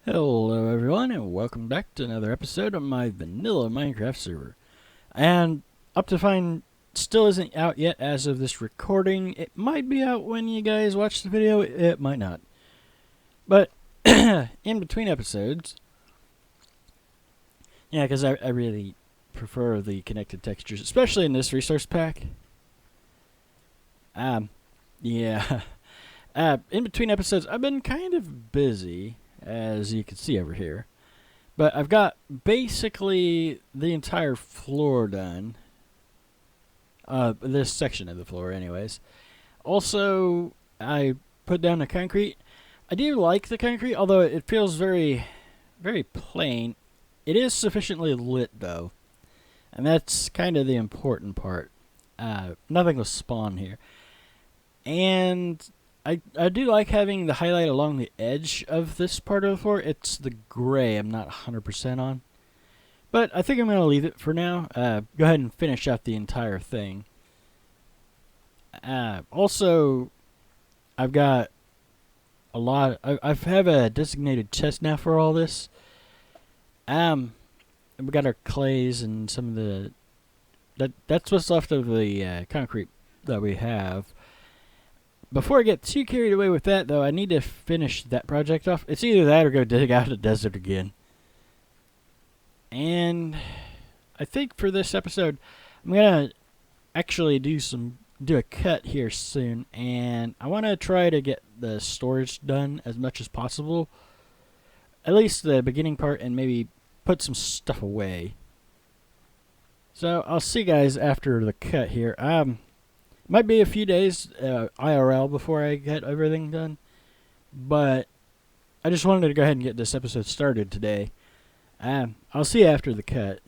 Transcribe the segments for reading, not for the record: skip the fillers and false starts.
Hello everyone and welcome back to another episode of my vanilla Minecraft server. And up to find still isn't out yet as of this recording. It might be out when you guys watch the video, it might not. But in between episodes, yeah, because I really prefer the connected textures, especially in this resource pack. Yeah. In between episodes, I've been kind of busy, as you can see over here. But I've got basically the entire floor done. This section of the floor, anyways. Also, I put down the concrete. I do like the concrete, although it feels very, very plain. It is sufficiently lit, though. And that's kind of the important part. Nothing will spawn here. And I do like having the highlight along the edge of this part of the floor. It's the gray I'm not 100% on. But I think I'm going to leave it for now. Go ahead and finish out the entire thing. Also, I've got a lot. I have a designated chest now for all this. We got our clays and some of the. That's what's left of the concrete that we have. Before I get too carried away with that, though, I need to finish that project off. It's either that or go dig out a desert again. And I think for this episode, I'm gonna actually do a cut here soon, and I want to try to get the storage done as much as possible. At least the beginning part, and maybe put some stuff away. So I'll see you guys after the cut here. Might be a few days IRL before I get everything done, but I just wanted to go ahead and get this episode started today. I'll see you after the cut.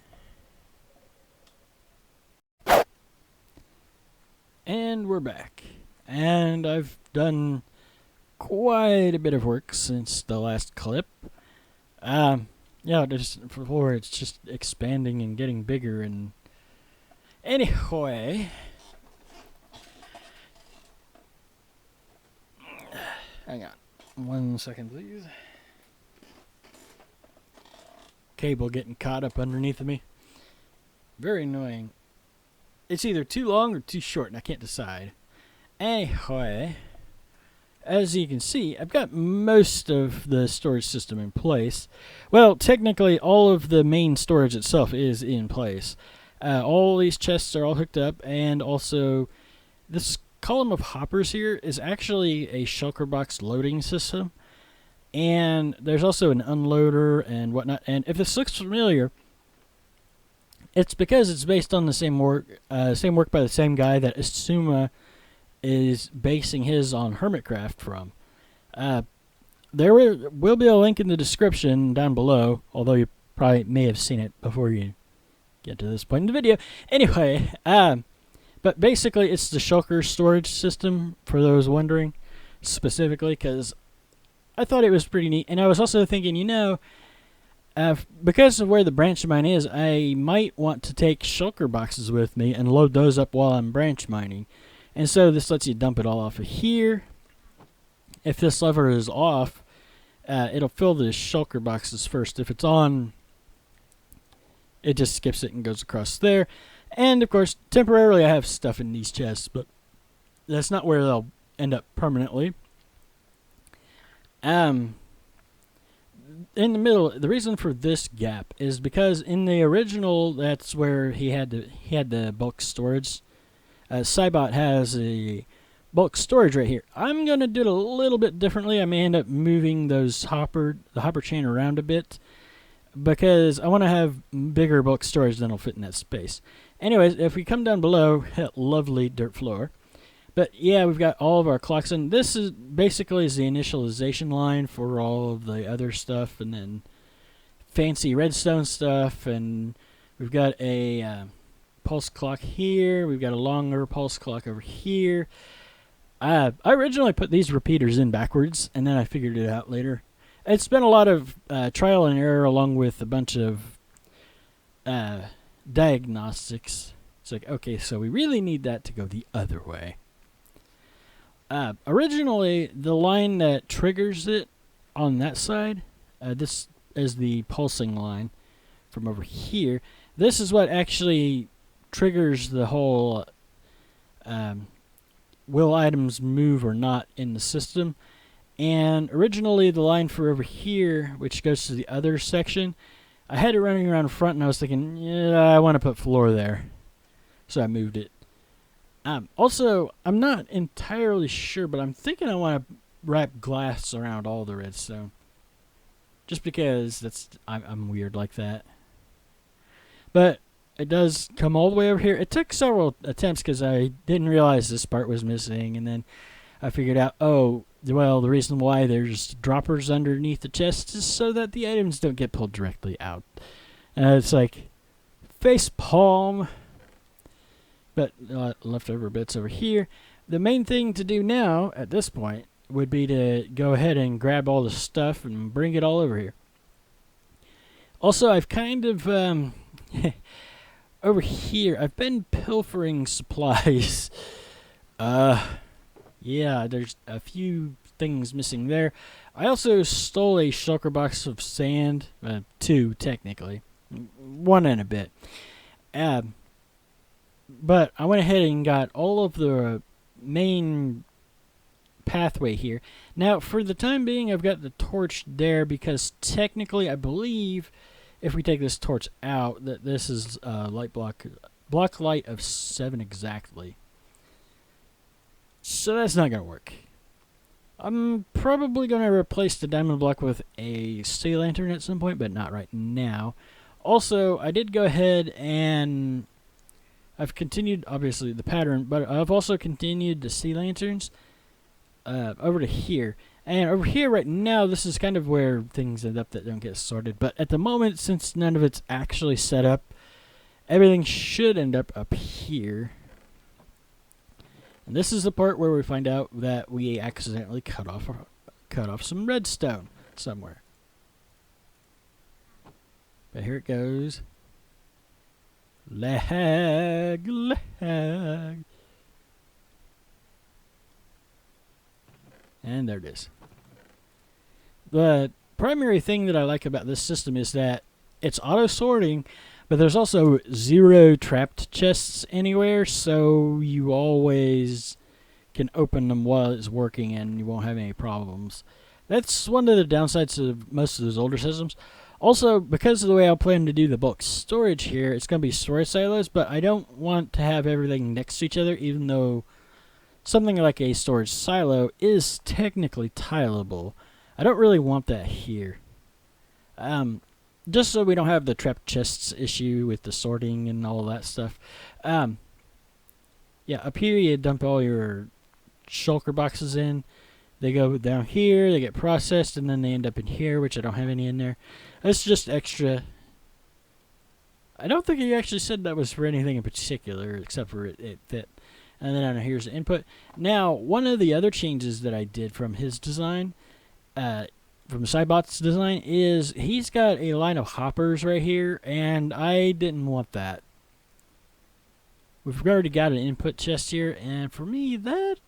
And we're back. And I've done quite a bit of work since the last clip. Yeah, just for it's just expanding and getting bigger. And anyway, hang on 1 second, please. Cable getting caught up underneath of me. Very annoying. It's either too long or too short, and I can't decide. Anyway, as you can see, I've got most of the storage system in place. Well, technically, all of the main storage itself is in place. All these chests are all hooked up, and also this column of hoppers here is actually a shulker box loading system. And there's also an unloader and whatnot. And if this looks familiar, it's because it's based on the same work by the same guy that Asuma is basing his on Hermitcraft from. There will be a link in the description down below, although you probably may have seen it before you get to this point in the video. Anyway, but basically it's the shulker storage system, for those wondering, specifically, because I thought it was pretty neat. And I was also thinking, because of where the branch mine is, I might want to take shulker boxes with me and load those up while I'm branch mining. And so this lets you dump it all off of here. If this lever is off, it'll fill the shulker boxes first. If it's on, it just skips it and goes across there. And of course, temporarily I have stuff in these chests, but that's not where they'll end up permanently. In the middle, the reason for this gap is because in the original, that's where he had the bulk storage. Cybot has a bulk storage right here. I'm gonna do it a little bit differently. I may end up moving the hopper chain around a bit, because I want to have bigger bulk storage than will fit in that space. Anyways, if we come down below, lovely dirt floor. But yeah, we've got all of our clocks, and this is basically the initialization line for all of the other stuff, and then fancy redstone stuff, and we've got a pulse clock here. We've got a longer pulse clock over here. I originally put these repeaters in backwards, and then I figured it out later. It's been a lot of trial and error, along with a bunch of diagnostics. It's like, okay, so we really need that to go the other way. Originally, the line that triggers it on that side This is the pulsing line from over here. This is what actually triggers the whole will items move or not in the system. And originally the line for over here, which goes to the other section, I had it running around front and I was thinking, yeah, I want to put floor there. So I moved it. Also, I'm not entirely sure, but I'm thinking I want to wrap glass around all the redstone. Just because I'm weird like that. But it does come all the way over here. It took several attempts because I didn't realize this part was missing, and then I figured out, oh, well, the reason why there's droppers underneath the chest is so that the items don't get pulled directly out. It's like face palm, but leftover bits over here. The main thing to do now at this point would be to go ahead and grab all the stuff and bring it all over here. Also, I've kind of over here, I've been pilfering supplies. Yeah, there's a few things missing there. I also stole a shulker box of sand, 2 technically, 1 and a bit. But I went ahead and got all of the main pathway here. Now, for the time being, I've got the torch there because technically, I believe if we take this torch out, that this is light block light of 7 exactly. So that's not going to work. I'm probably going to replace the diamond block with a sea lantern at some point, but not right now. Also, I did go ahead and I've continued, obviously, the pattern, but I've also continued the sea lanterns over to here. And over here right now, this is kind of where things end up that don't get sorted. But at the moment, since none of it's actually set up, everything should end up here. And this is the part where we find out that we accidentally cut off some redstone somewhere. But here it goes. Lag, lag. And there it is. The primary thing that I like about this system is that it's auto-sorting, but there's also 0 trapped chests anywhere, so you always can open them while it's working and you won't have any problems. That's one of the downsides of most of those older systems. Also, because of the way I plan to do the bulk storage here, it's going to be storage silos, but I don't want to have everything next to each other, even though something like a storage silo is technically tileable. I don't really want that here. Just so we don't have the trapped chests issue with the sorting and all that stuff. Yeah, up here you dump all your shulker boxes in. They go down here, they get processed, and then they end up in here, which I don't have any in there. That's just extra. I don't think he actually said that was for anything in particular, except for it fit. And then here's the input. Now, one of the other changes that I did from his design, from Cybot's design, is he's got a line of hoppers right here, and I didn't want that. We've already got an input chest here, and for me, that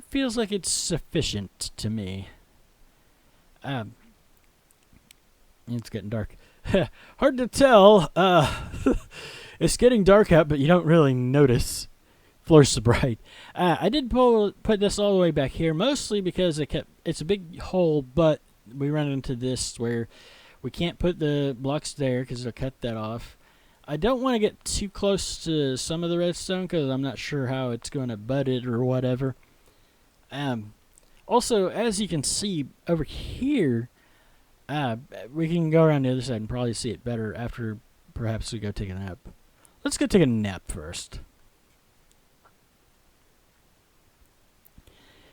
feels like it's sufficient to me. It's getting dark. Hard to tell. It's getting dark out, but you don't really notice. Floor's so bright. I did put this all the way back here, mostly because it's a big hole, but we run into this where we can't put the blocks there because it'll cut that off. I don't want to get too close to some of the redstone because I'm not sure how it's going to butt it or whatever. Also, as you can see over here, we can go around the other side and probably see it better after perhaps we go take a nap. Let's go take a nap first.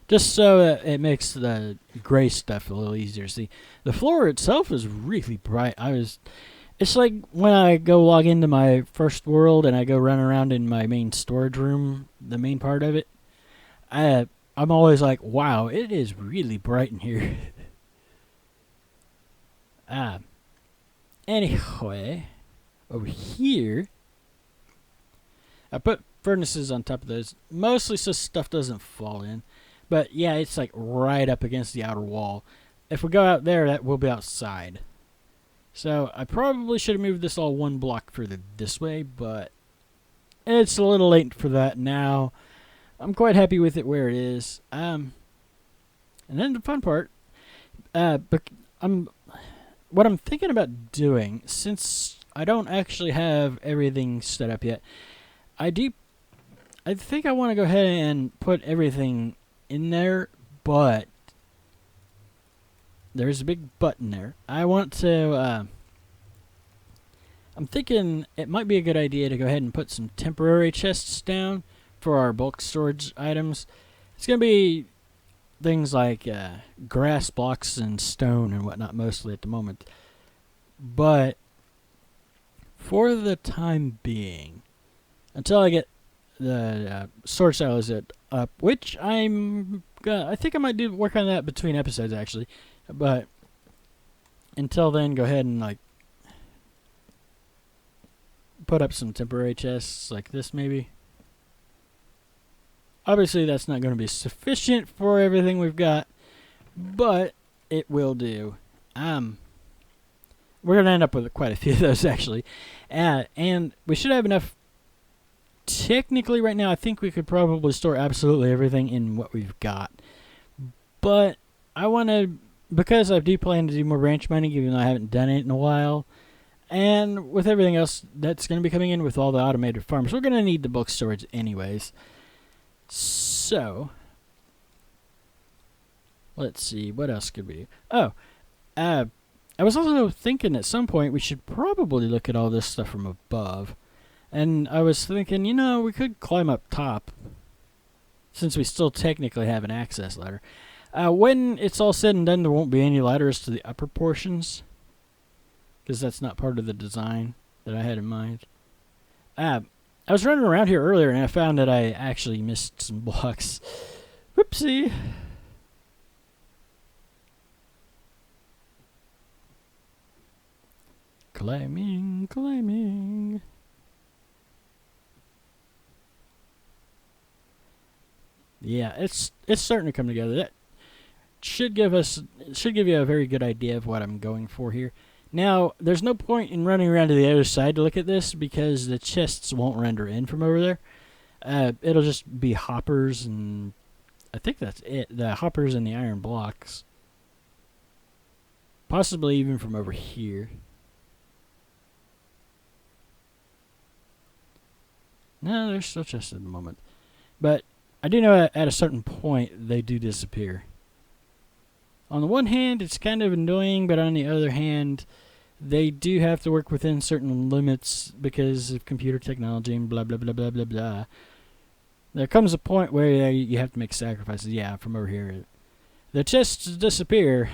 Just so it makes the gray stuff a little easier to see. The floor itself is really bright. It's like when I go log into my first world and I go run around in my main storage room, the main part of it. I'm always like, wow, it is really bright in here. Anyway, over here, I put furnaces on top of those, mostly so stuff doesn't fall in. But yeah, it's like right up against the outer wall. if we go out there, that will be outside. So I probably should have moved this all one block further this way, but it's a little late for that now. I'm quite happy with it where it is. And then the fun part, what I'm thinking about doing, since I don't actually have everything set up yet, I think I want to go ahead and put everything in there, but there's a big button there. I want to, I'm thinking it might be a good idea to go ahead and put some temporary chests down for our bulk storage items. It's going to be things like grass blocks and stone and whatnot mostly at the moment. But for the time being, until I get the storage silos up, which I think I might work on that between episodes actually. But until then, go ahead and like put up some temporary chests like this maybe. Obviously that's not going to be sufficient for everything we've got, but it will do. We're going to end up with quite a few of those actually. And we should have enough. Technically right now I think we could probably store absolutely everything in what we've got. But I want to, because I do plan to do more branch mining even though I haven't done it in a while. And with everything else that's going to be coming in with all the automated farms, we're going to need the bulk storage anyways. So, let's see, what else could we do? Oh, I was also thinking at some point we should probably look at all this stuff from above. And I was thinking, you know, we could climb up top, since we still technically have an access ladder. When it's all said and done, there won't be any ladders to the upper portions, because that's not part of the design that I had in mind. I was running around here earlier and I found that I actually missed some blocks. Whoopsie. Climbing. Yeah, it's starting to come together. That should give you a very good idea of what I'm going for here. Now, there's no point in running around to the other side to look at this because the chests won't render in from over there. It'll just be hoppers, and I think that's it. The hoppers and the iron blocks. Possibly even from over here. No, they're still chests at the moment. But I do know at a certain point they do disappear. On the one hand, it's kind of annoying, but on the other hand, they do have to work within certain limits because of computer technology and blah, blah, blah, blah, blah, blah. There comes a point where you have to make sacrifices. Yeah, from over here. The chests disappear.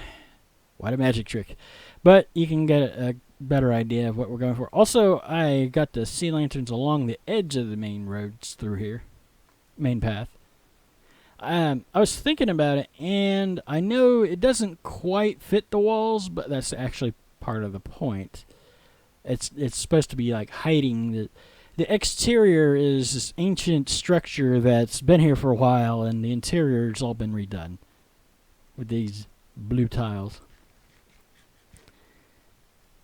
What a magic trick. But you can get a better idea of what we're going for. Also, I got the sea lanterns along the edge of the main roads through here. Main path. I was thinking about it, and I know it doesn't quite fit the walls, but that's actually part of the point. It's supposed to be like hiding. The exterior is this ancient structure that's been here for a while, and the interior's all been redone with these blue tiles.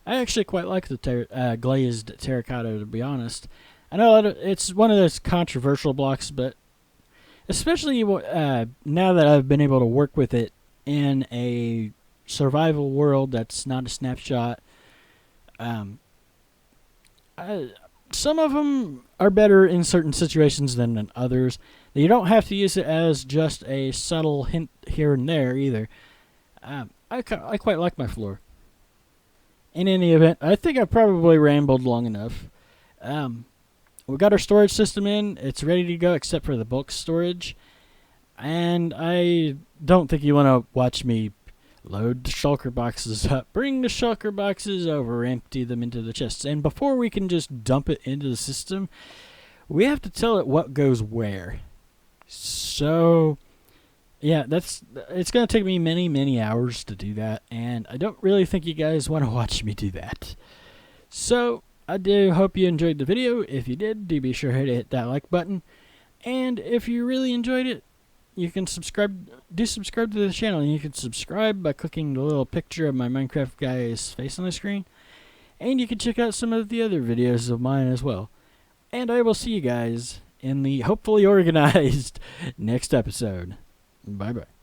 I actually quite like the glazed terracotta, to be honest. I know it's one of those controversial blocks, but especially now that I've been able to work with it in a survival world that's not a snapshot. Some of them are better in certain situations than in others. You don't have to use it as just a subtle hint here and there either. I quite like my floor. In any event, I think I probably rambled long enough. We got our storage system in. It's ready to go except for the bulk storage. And I don't think you want to watch me load the shulker boxes up. Bring the shulker boxes over, empty them into the chests. And before we can just dump it into the system, we have to tell it what goes where. So, yeah, it's going to take me many, many hours to do that. And I don't really think you guys want to watch me do that. So, I do hope you enjoyed the video. If you did, do be sure to hit that like button. And if you really enjoyed it, you can subscribe to the channel, and you can subscribe by clicking the little picture of my Minecraft guy's face on the screen, and you can check out some of the other videos of mine as well. And I will see you guys in the hopefully organized next episode. Bye bye.